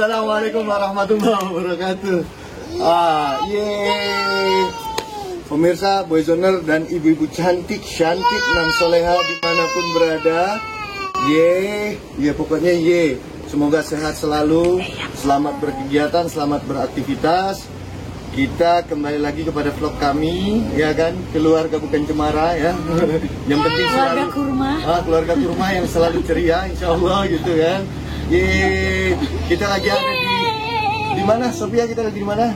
Assalamualaikum warahmatullahi wabarakatuh. Yeay. Pemirsa, Boyzoner dan ibu-ibu cantik nan soleha dimanapun berada. Ya pokoknya semoga sehat selalu, selamat berkegiatan, selamat beraktivitas. Kita kembali lagi kepada vlog kami, ya kan, keluarga bukan cemara ya. Yang penting selalu keluarga kurma yang selalu ceria, insya Allah gitu kan. Kita lagi ada di mana, Sophia? Kita lagi di mana?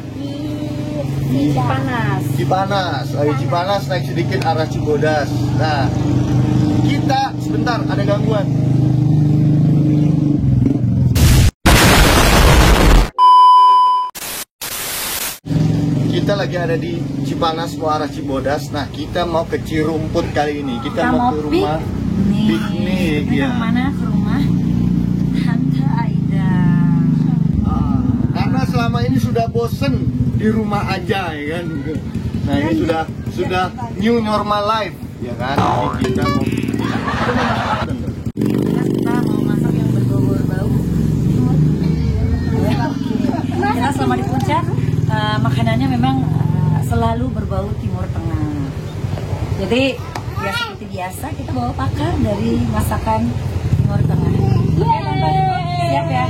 Di Cipanas. Cipanas. Ayo Cipanas naik sedikit arah Cibodas. Nah, kita sebentar ada gangguan. Kita lagi ada di Cipanas mau arah Cibodas. Nah, kita mau ke Cirumput kali ini. Kita mau ke rumah piknik ya. Mana ke rumah Tante Aida. Karena selama ini sudah bosen di rumah aja ya kan. Nah, ini sudah new normal life ya kan. Jadi kita mau masak yang berbau-bau. Kita selama di puncak makanannya memang selalu berbau Timur Tengah. Jadi ya seperti biasa kita bawa pakar dari masakan Timur Tengah. Siap ya?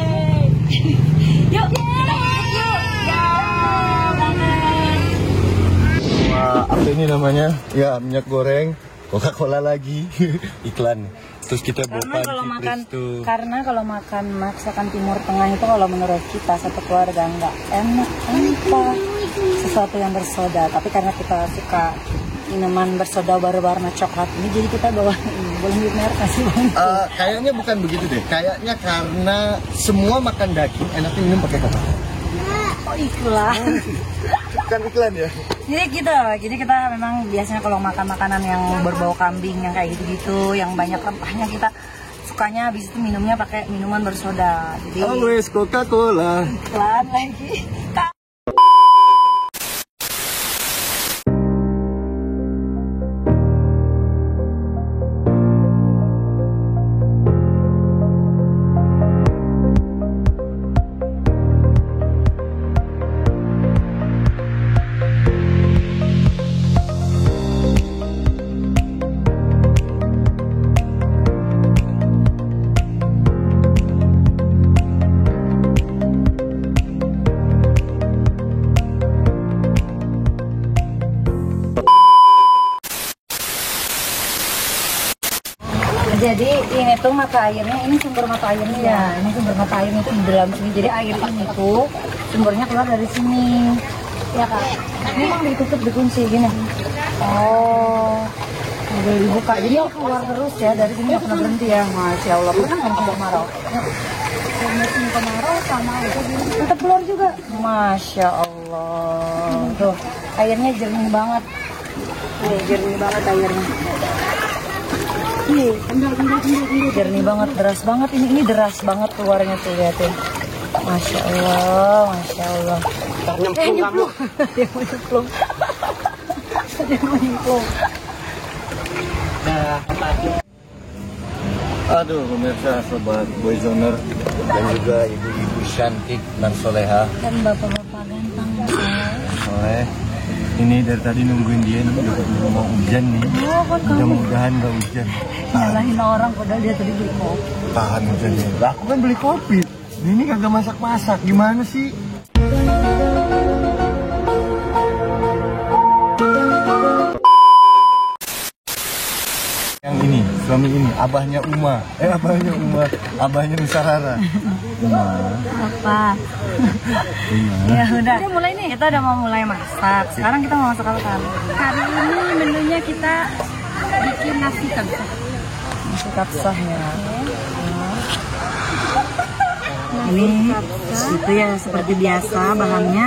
Yuk, kita masuk yuk. Wah, apa ini namanya? Ya, minyak goreng, Coca-Cola lagi, iklan. Terus kita bawa karena kalau makan masakan Timur Tengah itu kalau menurut kita satu keluarga nggak enak entah sesuatu yang bersoda, tapi karena kita suka minuman bersoda berwarna coklat ini, jadi kita bawa ini. Boleh nyebut merek nggak sih, Bang? Kayaknya bukan begitu deh. Kayaknya karena semua makan daging enaknya minum pakai Coca-Cola. Oh, iklan. Bukan iklan ya. Jadi kita memang biasanya kalau makan makanan yang berbau kambing yang kayak gitu-gitu, yang banyak rempahnya, kita sukanya habis itu minumnya pakai minuman bersoda. Jadi always Coca-Cola. Iklan lagi. Jadi ini tuh mata airnya, ini sumber mata airnya ya. Ini sumber mata airnya itu di dalam sini. Jadi air ini tuh sumbernya keluar dari sini. Ya Kak. Ini memang ditutup, dikunci gini. Oh, udah dibuka. Jadi keluar terus ya dari sini, nggak pernah berhenti ya. Masya Allah. Pernah nggak musim kemarau? Musim kemarau sama itu tetap keluar juga. Masya Allah. Tuh airnya jernih banget. Jernih banget airnya. Jernih banget, deras banget ini deras banget keluarnya tuh, lihatin. Masya Allah, Masya Allah. Nyemplung kamu. Dia mau nyemplung. Aduh, pemirsa, sobat Boyzoner dan juga ibu-ibu cantik dan soleha. Dan bapak-bapak ganteng Soleh. Ini dari tadi nungguin dia nih, udah mau hujan nih. Mudah-mudahan gak hujan. Nyalahin orang padahal dia tadi beli kopi. Tahan hujannya. Lah, aku kan beli kopi. Ini kagak masak-masak. Gimana sih? Yang ini, suami ini, abahnya Uma. Abahnya Nusarara. Uma. Apa? Ya udah. Kita mulai nih. Kita udah mau mulai masak. Sekarang kita mau masak apa kan? Hari ini menunya kita bikin nasi kapsah. Nasi kapsah ya. Ini itu ya seperti biasa, bahannya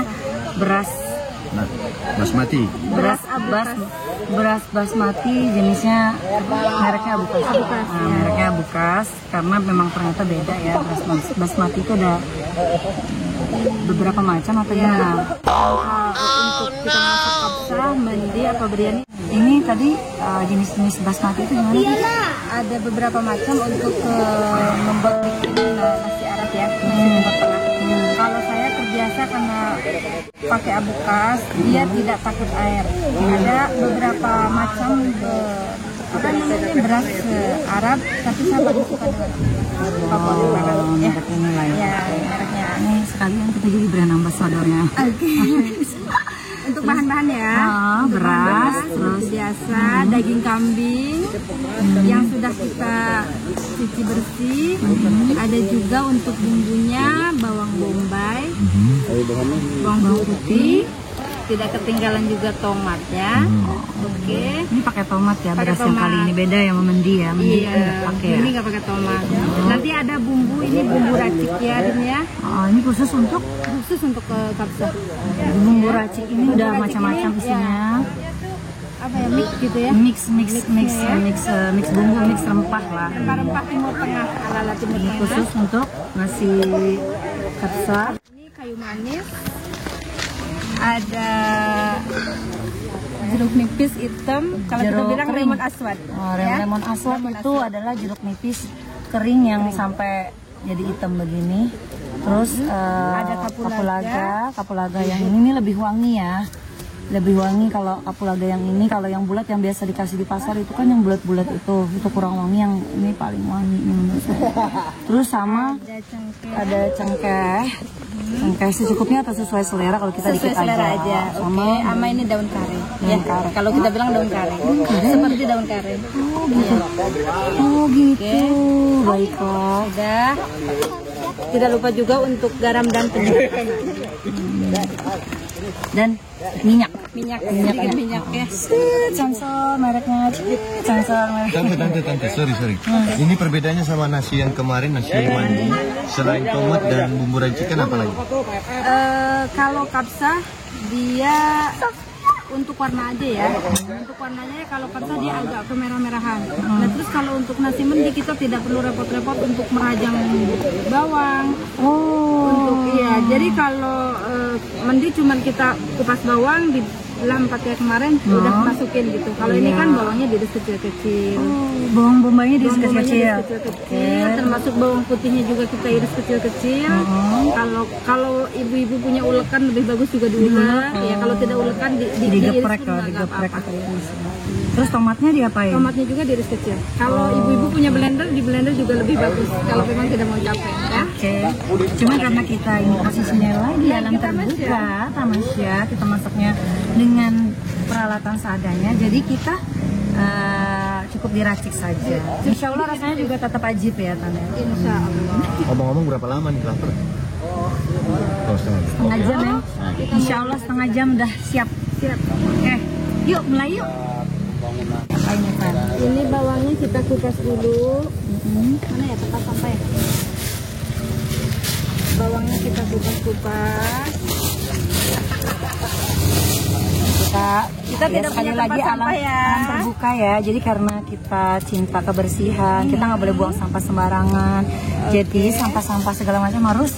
beras basmati. Beras basmati jenisnya mereknya Abukas. Mereknya Abukas karena memang ternyata beda ya, beras basmati itu ada beberapa macam atau gimana? Untuk kita masak kapsah, mandi apa biryani? Ini tadi jenis-jenis basmati itu gimana? Ada beberapa macam untuk membeli nasi Arab ya, nasi Timur Tengah. Kalau saya terbiasa karena pakai abukas, dia tidak takut air. Ada beberapa macam apa namanya beras Arab, tapi saya paling suka dengan favorit banget ya. Ya, mereknya. Ini sekalian kita jadi brand ambassadornya. Oke. Untuk bahan-bahan ya, beras, terus biasa daging kambing yang sudah kita cuci bersih. Ada juga untuk bumbunya bawang bombay, bawang putih. Tidak ketinggalan juga tomatnya. Oke. Ini pakai tomat ya, Pakai beras yang tomat. kali ini beda ya sama Mendi ya. Mendi Iya, nggak pakai ya. ini nggak pakai tomat. Nanti ada bumbu, ini bumbu racik ya, Rin ya. Oh, ini khusus untuk Khusus untuk kapsa. bumbu racik ini udah racik macam-macam ini, isinya. Apa ya, mix gitu ya. Mix bumbu, mix rempah lah. Rempah-rempah Timur Tengah, ala-ala Timur Ini Tengah. khusus untuk nasi kapsa. Ini kayu manis. Ada jeruk nipis hitam. Kalau kita Jeruk bilang kering. lemon aswad. Oh, ya. lemon aswad Lemon itu adalah jeruk nipis kering yang sampai jadi hitam begini. Terus Ada kapulaga yang ini lebih wangi ya. Lebih wangi kalau kapulaga yang ini. Kalau yang bulat yang biasa dikasih di pasar itu kan yang bulat-bulat itu kurang wangi. Yang ini paling wangi ini menurut saya. Terus sama ada cengkeh. Cengkeh secukupnya atau sesuai selera, kalau kita Sesuai dikit selera aja. Sama Oke, sama ini daun kare. Ya, kare. kalau kita bilang daun kare. Seperti daun kare. oh gitu. Baiklah. Sudah. Tidak lupa juga untuk garam dan penyedap. Dan minyak. Sedikit minyak ya. Sensor mereknya. Sensor merek. Tante, sorry. Ini perbedaannya sama nasi yang kemarin, nasi mandi. Selain tomat dan bumbu racikan apa lagi? Kalau kapsa dia untuk warna aja ya. Untuk warnanya kalau kapsa dia agak kemerah-merahan. Nah terus kalau untuk nasi mendi kita tidak perlu repot-repot untuk merajang bawang. Untuk iya. Jadi kalau mendi cuman kita kupas bawang di dalam pakai kemarin udah masukin gitu. Kalau ini kan bawangnya diiris kecil-kecil. Bawang bombaynya di Bawang bombay kecil-kecil. diiris kecil-kecil, termasuk bawang putihnya juga kita iris kecil-kecil. Kalau ibu-ibu punya ulekan lebih bagus juga diulek. Ya kalau tidak ulekan Digeprek pun kalau nggak digeprek. apa-apa. Terus tomatnya diapain? Tomatnya juga diiris kecil. Kalau ibu-ibu punya blender, di blender juga lebih bagus. Kalau memang tidak mau capek, ya. Oke. Cuma karena kita ini posisinya lagi dalam terbuka, tamasya, kita masaknya dengan peralatan seadanya, jadi kita cukup diracik saja. Insya Allah rasanya juga tetap ajib ya, Tante. Insya Allah. Ngomong-ngomong berapa lama nih lapar? Setengah jam ya. Insya Allah setengah jam udah siap. Oke, yuk mulai yuk. Apa ini Tan? Ini bawangnya kita kupas dulu. Mana ya tempat sampai? Bawangnya kita kupas-kupas. Kita tidak punya sekali tempat lagi sampah ya. alam terbuka ya. Jadi karena kita cinta kebersihan, kita nggak boleh buang sampah sembarangan. Jadi sampah-sampah segala macam harus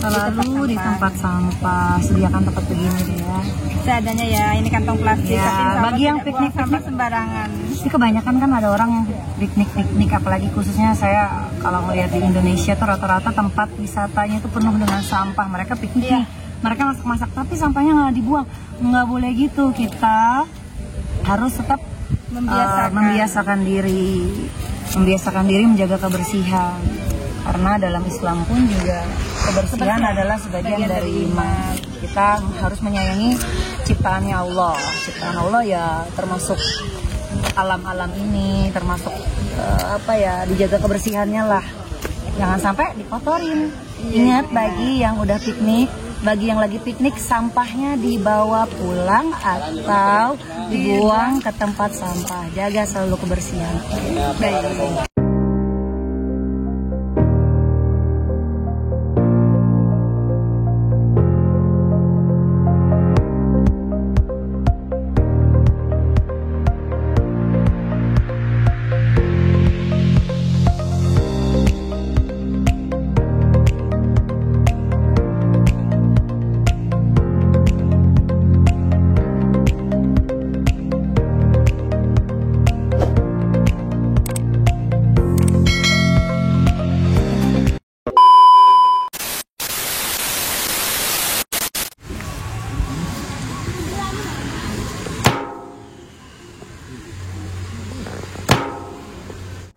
selalu di tempat sampah. Sediakan tempat begini deh ya. Seadanya ya, ini kantong plastik. Ya, tapi insya Allah bagi yang tidak buang piknik-piknik sampah sembarangan. Jadi kebanyakan kan ada orang yang piknik-piknik, apalagi khususnya saya kalau melihat di Indonesia tuh rata-rata tempat wisatanya itu penuh dengan sampah. Mereka piknik nih, mereka masak-masak tapi sampahnya nggak dibuang. Nggak boleh gitu, kita harus tetap membiasakan diri menjaga kebersihan. Karena dalam Islam pun juga kebersihan adalah sebagian dari iman. Kita harus menyayangi ciptaannya Allah. Ciptaan Allah ya termasuk alam-alam ini, termasuk dijaga kebersihannya lah. Jangan sampai dikotorin. Ingat bagi yang udah piknik, bagi yang lagi piknik sampahnya dibawa pulang atau dibuang ke tempat sampah. Jaga selalu kebersihan. Baik.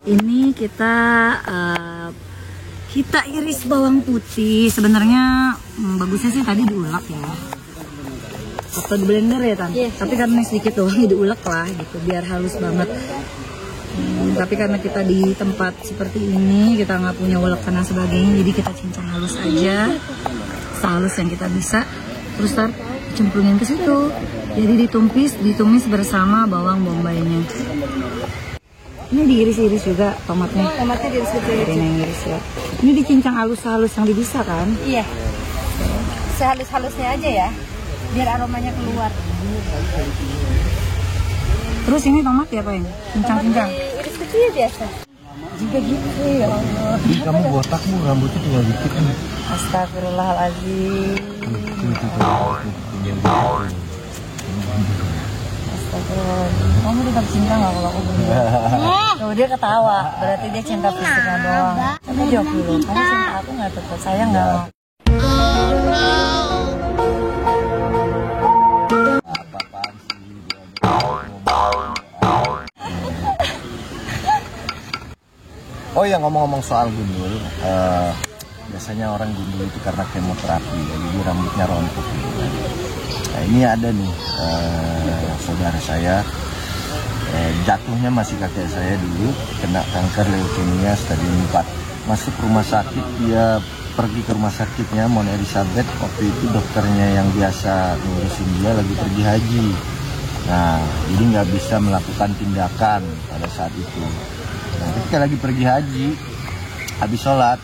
Ini kita iris bawang putih. Sebenarnya bagusnya sih tadi diulek ya. Atau di blender ya Tan? Yes. Tapi karena sedikit doang diulek lah gitu biar halus banget. Tapi karena kita di tempat seperti ini kita nggak punya ulekan dan sebagainya, jadi kita cincang halus aja, sehalus yang kita bisa. Terus Tar cemplungin ke situ. Jadi ditumis bersama bawang bombaynya. Ini diiris-iris juga tomatnya. Tomatnya diiris kecil. Ini yang iris ya. Ini dicincang halus-halus yang bisa kan? Iya. Sehalus-halusnya aja ya, biar aromanya keluar. Terus ini tomat ya Pak? Cincang-cincang. Iris kecil biasa. Juga gitu ya Allah. Ih, kamu botak Bu, rambutnya tinggal dikit nih. Astagfirullahaladzim. Astagfirullahaladzim. Kamu tetap cinta nggak kalau aku begini? Tuh dia ketawa, berarti dia cinta fisiknya doang. Tapi jawab dulu, kamu cinta aku nggak tetap sayang nggak? Oh ya, ngomong-ngomong soal gundul, biasanya orang gundul itu karena kemoterapi, ya, jadi rambutnya rontok. Nah, ini ada nih saudara saya, jatuhnya masih kakek saya dulu, kena kanker leukemia stadium 4. Masuk rumah sakit, dia pergi ke rumah sakitnya Mount Elizabeth. Waktu itu dokternya yang biasa ngurusin dia lagi pergi haji. Nah, jadi nggak bisa melakukan tindakan pada saat itu. Nah, ketika lagi pergi haji, habis sholat,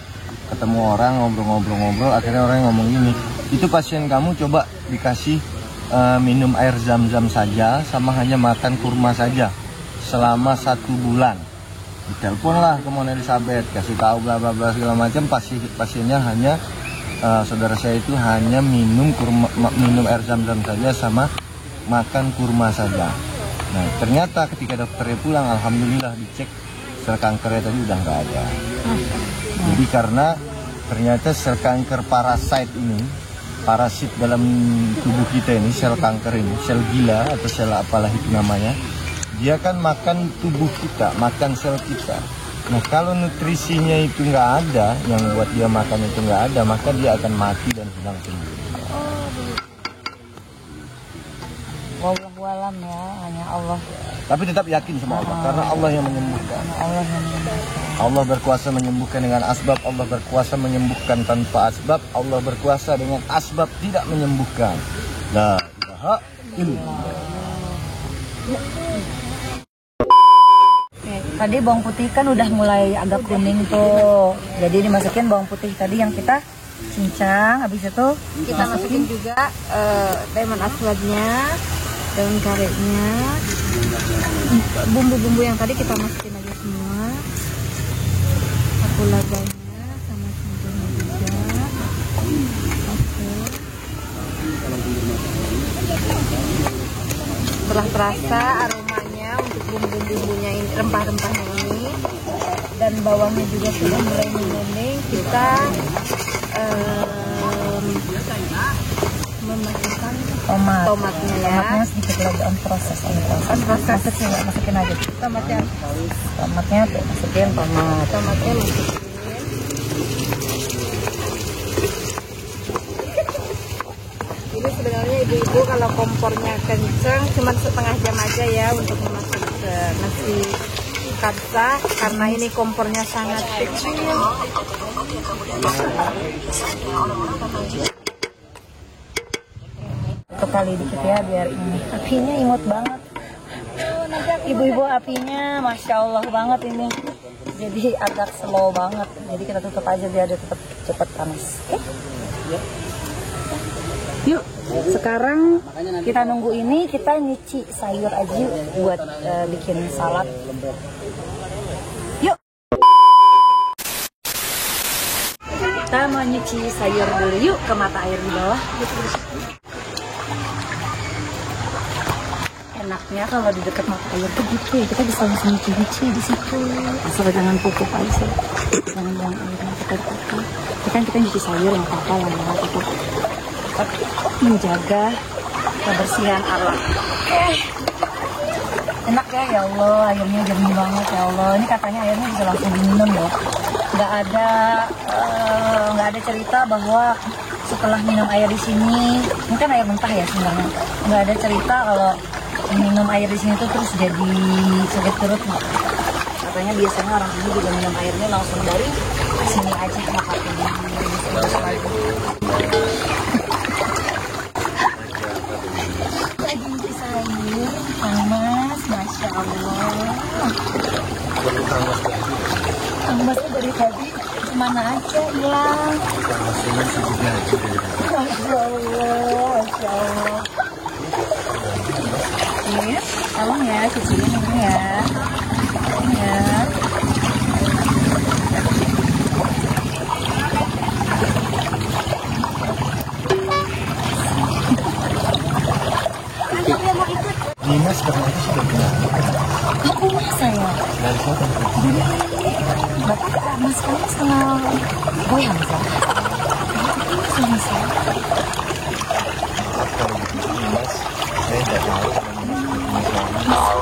ketemu orang, ngobrol-ngobrol, akhirnya orang ngomong gini, itu pasien kamu coba dikasih minum air zam-zam saja, sama hanya makan kurma saja, selama 1 bulan. Diteleponlah ke Mount Elizabeth, kasih tahu bla bla bla segala macam, pasiennya hanya, saudara saya itu hanya minum air zam-zam saja, sama makan kurma saja. Nah, ternyata ketika dokternya pulang, alhamdulillah dicek, sel kankernya tadi udah nggak ada. Jadi karena ternyata sel kanker parasit ini, parasit dalam tubuh kita ini, sel kanker ini, sel gila atau sel apalah itu namanya, dia kan makan tubuh kita, makan sel kita. Nah, kalau nutrisinya itu nggak ada, yang buat dia makan itu nggak ada, maka dia akan mati dan hilang sendiri. Wallahualam ya, hanya Allah. Tapi tetap yakin sama Allah, karena Allah yang menyembuhkan. Allah yang menyembuhkan. Allah berkuasa menyembuhkan dengan asbab, Allah berkuasa menyembuhkan tanpa asbab, Allah berkuasa dengan asbab tidak menyembuhkan. La ilaha illallah. Tadi bawang putih kan udah mulai agak kuning tuh. Jadi dimasukin bawang putih tadi yang kita cincang, habis itu Kita masukin juga lemon aswadnya, daun karetnya, bumbu-bumbu yang tadi kita masukin aja semua, kapulaganya sama cincangnya juga. Oke. Setelah terasa aromanya untuk bumbu-bumbunya ini, rempah-rempahnya ini, dan bawangnya juga sudah mulai menguning, kita memasukkan tomatnya ya. Tomatnya sedikit lagi on proses. Masukin aja. Tomatnya Tomatnya masukin tomat. Tomatnya masukin. Ini sebenarnya ibu-ibu kalau kompornya kenceng cuma setengah jam aja ya untuk memasak nasi kabsa, karena ini kompornya sangat kecil. Satu kali dikit ya biar ini. Apinya imut banget. Ibu-ibu apinya Masya Allah banget ini. Jadi agak slow banget. Jadi kita tutup aja biar dia tetap cepat panas. Oke? Yuk, sekarang kita nunggu ini, kita nyuci sayur aja yuk buat bikin salad. Yuk. Kita mau nyuci sayur dulu yuk ke mata air di bawah. Enaknya kalau di dekat mata air tuh gitu ya, kita bisa langsung nyuci di situ. Asal jangan pupuk aja, jangan airnya kita pupuk. Kita nyuci sayur yang apa yang nggak pupuk. Tapi menjaga kebersihan alam. Oke. Enak ya Allah, airnya jernih banget ya Allah. Ini katanya airnya bisa langsung diminum loh. Nggak ada cerita bahwa setelah minum air di sini, ini kan air mentah ya sebenarnya. Nggak ada cerita kalau minum air di sini tuh terus jadi sakit perut. Katanya biasanya orang sini juga minum airnya langsung dari sini aja, nggak pakai di lagi. Lagi ngisi sayur, Mas, Masya Allah. Kang Masnya dari tadi kemana aja hilang? Masya Allah, Masya Allah. Oke, tolong ya, cuciin ini ya. Ya. Dimas pernah itu sudah bilang. Aku masa ya? Dari siapa? Dari Bapak Mas kamu sama Boy Hamzah. Sama saya. Kalau Dimas, saya nggak tahu.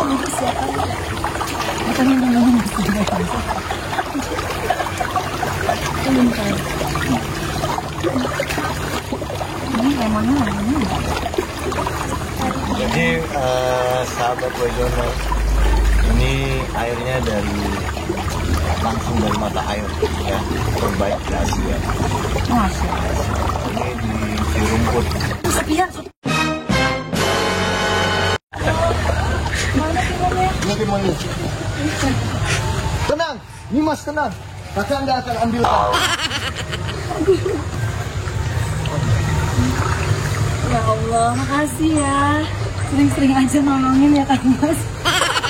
Itu siapa? Bukannya namanya Mas Boy Hamzah. Belum tahu. Ini lemonnya namanya. Jadi sahabat Boyzoner, ini airnya langsung dari mata air ya, terbaik di Asia. Masya Allah. Ini di rumput. Sepian. Mana timunnya? Ini timunnya. Tenang, Dimas tenang. Kakak nggak akan ambilkan. Ya Allah, makasih ya. Sering-sering aja nolongin ya Kang Mas.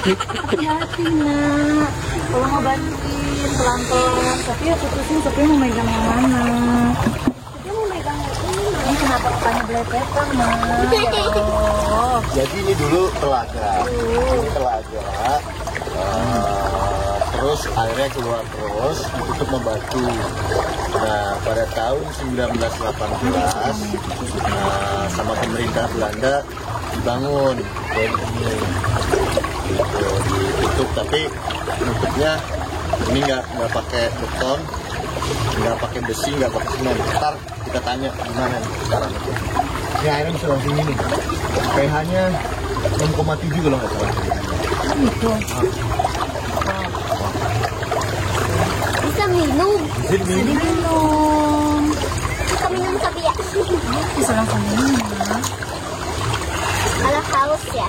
Hati-hati nak. Kalau mau bantuin pelan-pelan. Tapi ya putusin Sophia mau megang yang mana. Sophia mau megang yang ini. Kenapa tanya belepetan Mas? Ya Allah. Jadi ini dulu telaga. Ini telaga. Terus airnya keluar terus, ditutup membatu. Nah, pada tahun 1918 sama pemerintah Belanda dibangun kayak gini. Gitu, ditutup, tapi nutupnya ini nggak pakai beton, nggak pakai besi, nggak pakai semen. Ntar kita tanya gimana nih sekarang. Ini airnya bisa langsung ini. pH-nya 6,7 kalau nggak salah. Gitu. Bisa minum. Jadi Jadi minum. Bisa minum tapi ya. Bisa langsung minum ya. Kalau haus ya.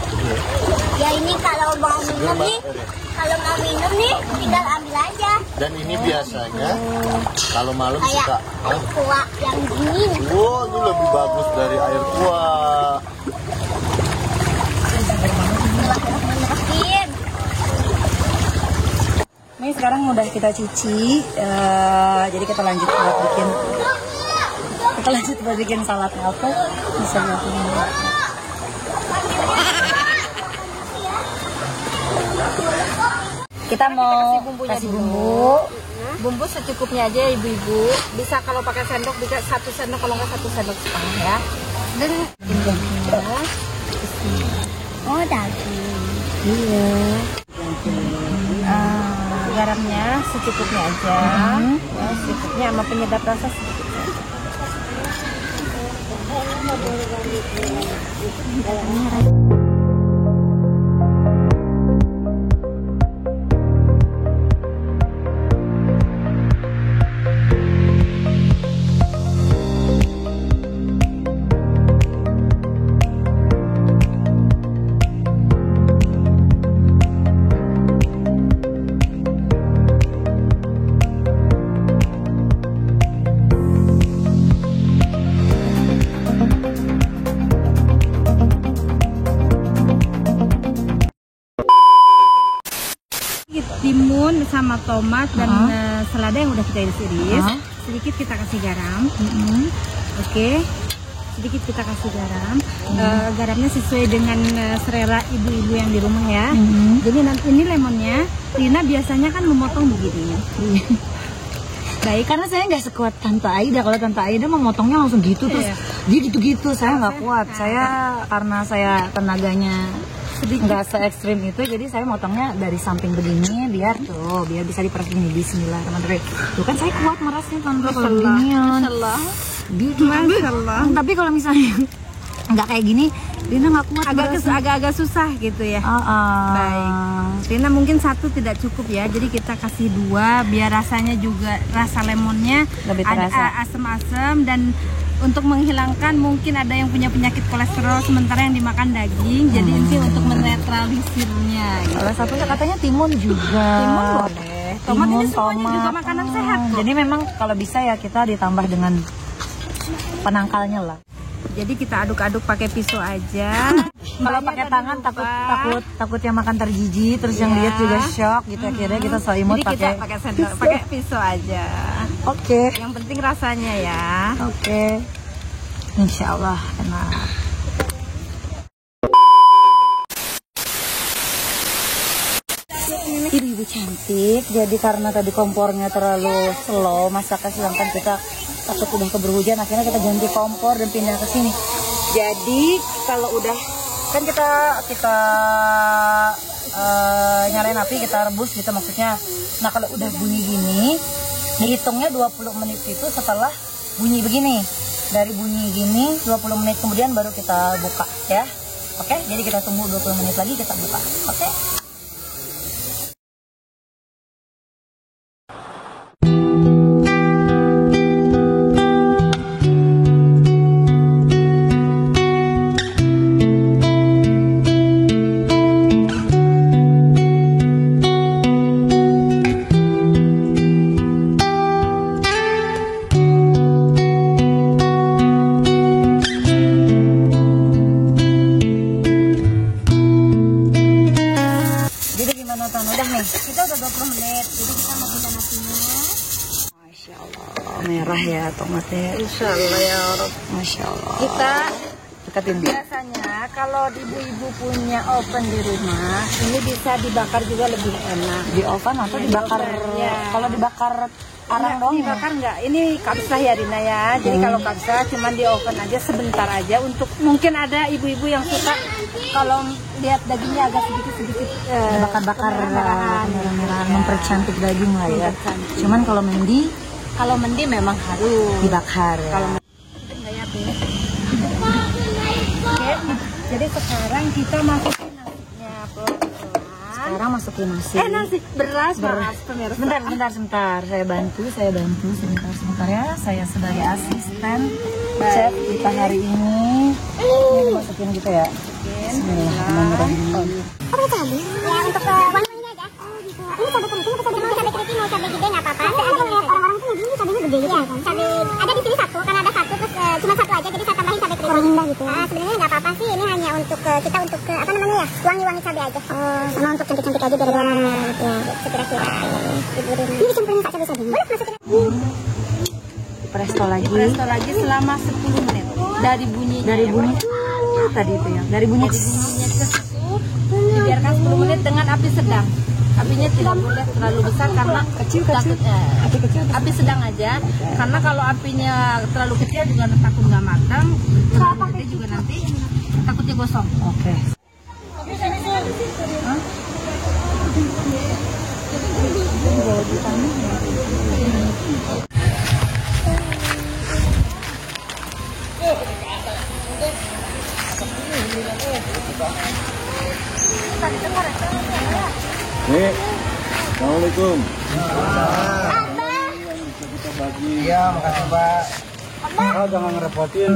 Ya ini kalau mau minum nih. Kalau mau minum nih, tinggal ambil aja. Dan ini biasanya kalau malam Kayak suka. air kuah yang dingin. Wow, ini lebih bagus dari air kuah. Menekin. Ini sekarang udah kita cuci, jadi kita lanjut buat bikin saladnya apa? Bisa lihat ini. Kita mau kasih bumbu. Bumbu secukupnya aja ibu-ibu. Bisa kalau pakai sendok bisa 1 sendok, kalau nggak 1 sendok setengah ya. Dan Oh daging. Iya. garamnya secukupnya aja. Ya, secukupnya sama penyedap rasa sedikit. Timun sama tomat dan selada yang udah kita iris-iris. Sedikit kita kasih garam. Oke. Sedikit kita kasih garam. Garamnya sesuai dengan selera ibu-ibu yang di rumah ya. Jadi nanti ini lemonnya, Rina biasanya kan memotong begini. Baik, karena saya nggak sekuat Tante Aida. Kalau Tante Aida memotongnya langsung gitu terus dia gitu-gitu, saya nggak kuat. Saya karena saya tenaganya sedikit. Nggak se ekstrim itu, jadi saya motongnya dari samping begini biar bisa diperas gini. Bismillahirrahmanirrahim. Tuh kan saya kuat merasnya tanpa kalau beginian. Masyaallah. Tapi kalau misalnya nggak kayak gini, Rina nggak kuat. Agak susah gitu ya. Baik. Rina mungkin satu tidak cukup ya, jadi kita kasih 2 biar rasanya juga rasa lemonnya lebih ada terasa. asam-asam, dan untuk menghilangkan mungkin ada yang punya penyakit kolesterol sementara yang dimakan daging, jadi ini untuk menetralisirnya. Gitu. Salah satunya katanya timun juga. Timun boleh. Tomat ini semuanya juga makanan sehat kok. Jadi memang kalau bisa ya kita ditambah dengan penangkalnya lah. Jadi kita aduk-aduk pakai pisau aja. Kalau pakai tangan takutnya makan terjijik, terus yang lihat juga shock gitu. Akhirnya kita selimut Jadi kita pakai sendok, pakai pisau aja. Oke. Yang penting rasanya ya. Oke. Insya Allah enak. Ibu-ibu cantik, jadi karena tadi kompornya terlalu slow masaknya, sedangkan kita takut udah keburu hujan, akhirnya kita ganti kompor dan pindah ke sini. Jadi kalau udah kan kita nyalain api, kita rebus gitu maksudnya. Nah kalau udah bunyi gini, dihitungnya 20 menit itu setelah bunyi begini. Dari bunyi gini 20 menit kemudian baru kita buka ya. Oke, jadi kita tunggu 20 menit lagi kita buka. Oke. Kita udah 20 menit, jadi kita mau buka nasinya. Masya Allah, merah ya tomatnya. Insya Allah ya Rob. Masya Allah. Kita dekatin biasanya kalau ibu-ibu punya oven di rumah, ini bisa dibakar juga lebih enak. di oven atau Ya, dibakar. ya. Kalau dibakar arang dong. Dibakar enggak? Ini kapsah ya Rina ya. Jadi kalau kapsah cuman di oven aja sebentar aja, untuk mungkin ada ibu-ibu yang suka kalau lihat dagingnya agak sedikit bakar-bakar merah-merahan, merah-merahan, mempercantik daging lah ya. Cuman kalau mendi memang harus dibakar ya. Kalau enggak ya, Be. Oke, jadi sekarang kita masukin nasinya pelan-pelan. Sekarang masukin nasi. Nasi beras, pemirsa. Sebentar. Saya bantu sebentar ya. Saya sebagai asisten chef kita hari ini. Ini dimasukin gitu ya. Bismillahirrahmanirrahim. Apa cabai? Ya untuk wangi-wangi aja. Oh gitu. Ini cabai keriting atau cabai mau cabai keriting mau cabai gede nggak apa-apa. Saya lihat orang-orang tuh ini cabainya gede ya kan. Cabai ada di sini satu, karena ada satu terus cuma satu aja, jadi saya tambahin cabai keriting. Kurang indah gitu. Sebenarnya nggak apa-apa sih, ini hanya untuk kita untuk apa namanya ya, wangi-wangi cabai aja. Oh, sama untuk cantik-cantik aja biar warna merah gitu ya. Sekira-kira. Ini dicampurin pakai cabai-cabai. Boleh masukin. Presto lagi. Presto lagi selama 10 menit. Dari bunyi tadi itu ya. Dari bunyi ke susu, dibiarkan 10 menit dengan api sedang. Apinya tidak boleh terlalu besar karena kecil. api sedang aja, karena kalau apinya terlalu kecil juga takut nggak matang, terlalu juga nanti takutnya gosong. Oke. Nih, assalamualaikum. Iya, makasih Pak. Oh, jangan ngerepotin.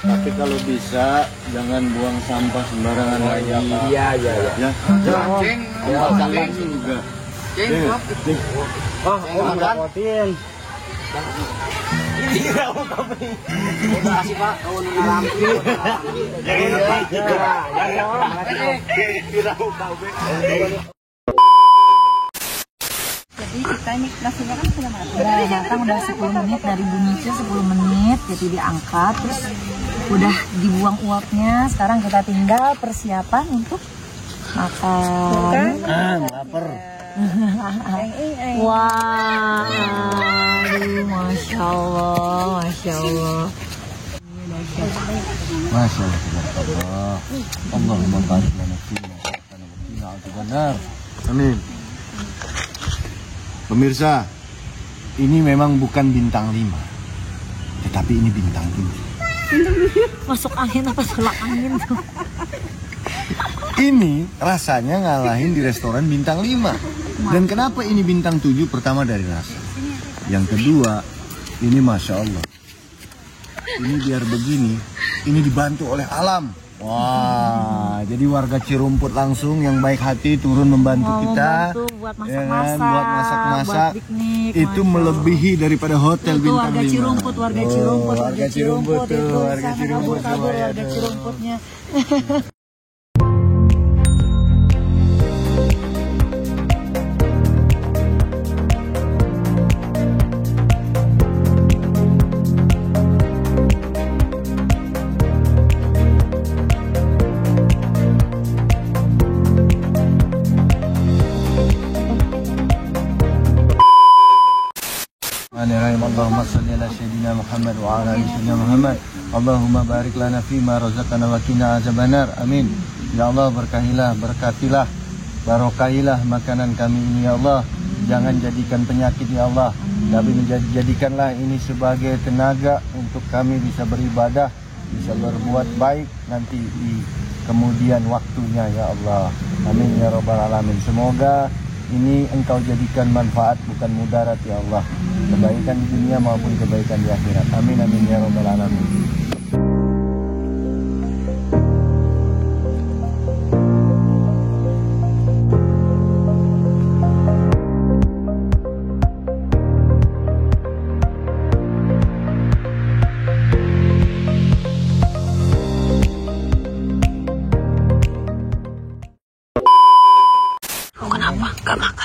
Tapi kalau bisa jangan buang sampah sembarangan lagi. Iya. Ya. Sampah juga. Oh, jangan ngerepotin. Makasih Pak, kau nuna lampu. Jadi kita ini nasinya kan sudah matang. Udah matang, udah 10 menit, dari bunyinya 10 menit, jadi diangkat, terus udah dibuang uapnya. Sekarang kita tinggal persiapan untuk makan. Lapar. Wah, aduh, masya Allah. Masya Allah, tabarakallah. Allahumma barik lana fima razaqtana wa qina adzabannar. Amin. Pemirsa, ini memang bukan bintang 5, tetapi ini bintang 7. Masuk angin apa selak angin tuh? Ini rasanya ngalahin di restoran bintang 5. Dan kenapa ini bintang 7? Pertama dari rasa. Yang kedua, ini Masya Allah. Ini biar begini, ini dibantu oleh alam. Wah, jadi warga Cirumput langsung yang baik hati turun membantu kita. Membantu buat ya masak-masak, kan? Buat masak-masak. buat piknik, Itu melebihi daripada hotel Itu bintang warga 5. Cirumput, warga Cirumput, warga Cirumput tuh, itu warga sana Cirumput tuh. kabur, warga Aduh. Cirumputnya. Allahumma salli ala sayyidina Muhammad wa ala ali sayyidina Muhammad. Allahumma barik lana fima razaqtana wa qina azabannar. Amin. Ya Allah, berkahilah, berkatilah, barokahilah makanan kami ini ya Allah. Jangan jadikan penyakit ya Allah, tapi jadikanlah ini sebagai tenaga untuk kami bisa beribadah, bisa berbuat baik nanti di kemudian waktunya ya Allah. Amin ya rabbal alamin. Semoga ini Engkau jadikan manfaat bukan mudarat ya Allah, kebaikan di dunia maupun kebaikan di akhirat. Amin amin ya rabbal alamin.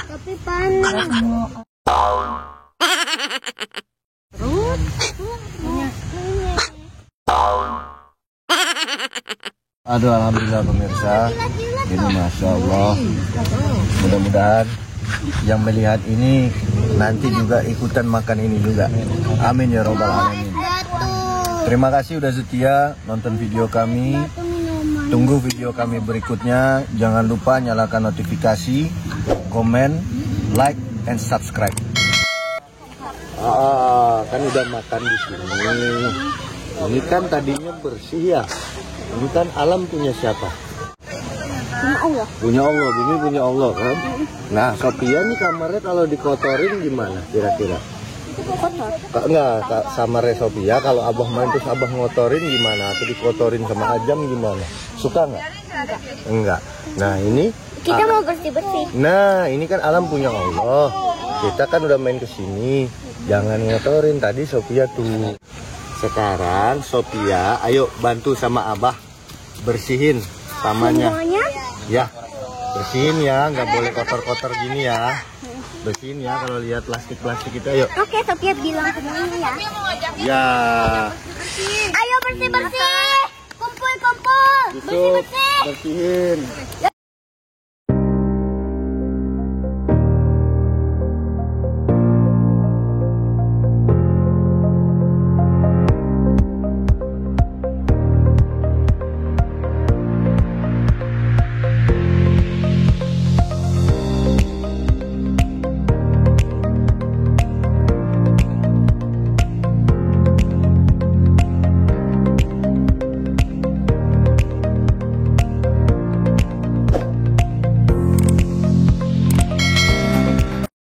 Tapi panas. Aduh, alhamdulillah pemirsa, ini Masya Allah. Mudah-mudahan yang melihat ini nanti juga ikutan makan ini juga. Amin ya robbal alamin. Terima kasih udah setia nonton video kami. Tunggu video kami berikutnya. Jangan lupa nyalakan notifikasi, komen, like, and subscribe. Kan udah makan di sini. Ini kan tadinya bersih ya. Ini kan alam punya siapa? Punya Allah. Punya Allah, bumi punya Allah kan. Nah, Sophia nih kamarnya kalau dikotorin gimana kira-kira? Kotor. Enggak, sama Sophia kalau abah main terus abah ngotorin gimana? Atau dikotorin sama Ajam gimana? Suka nggak? Enggak. Nah ini Kita mau bersih-bersih. Nah, ini kan alam punya Allah. Kita kan udah main ke sini. Jangan ngotorin tadi Sophia tuh. Sekarang Sophia, ayo bantu sama Abah bersihin tamannya. Semuanya? Ya, bersihin ya, nggak boleh kotor-kotor gini ya. Bersihin ya kalau lihat plastik-plastik itu, ayo. Oke, Sophia bilang semuanya ya. Ya. Ayo bersih-bersih. Kumpul-kumpul. Gitu, Bersih-bersih. bersihin.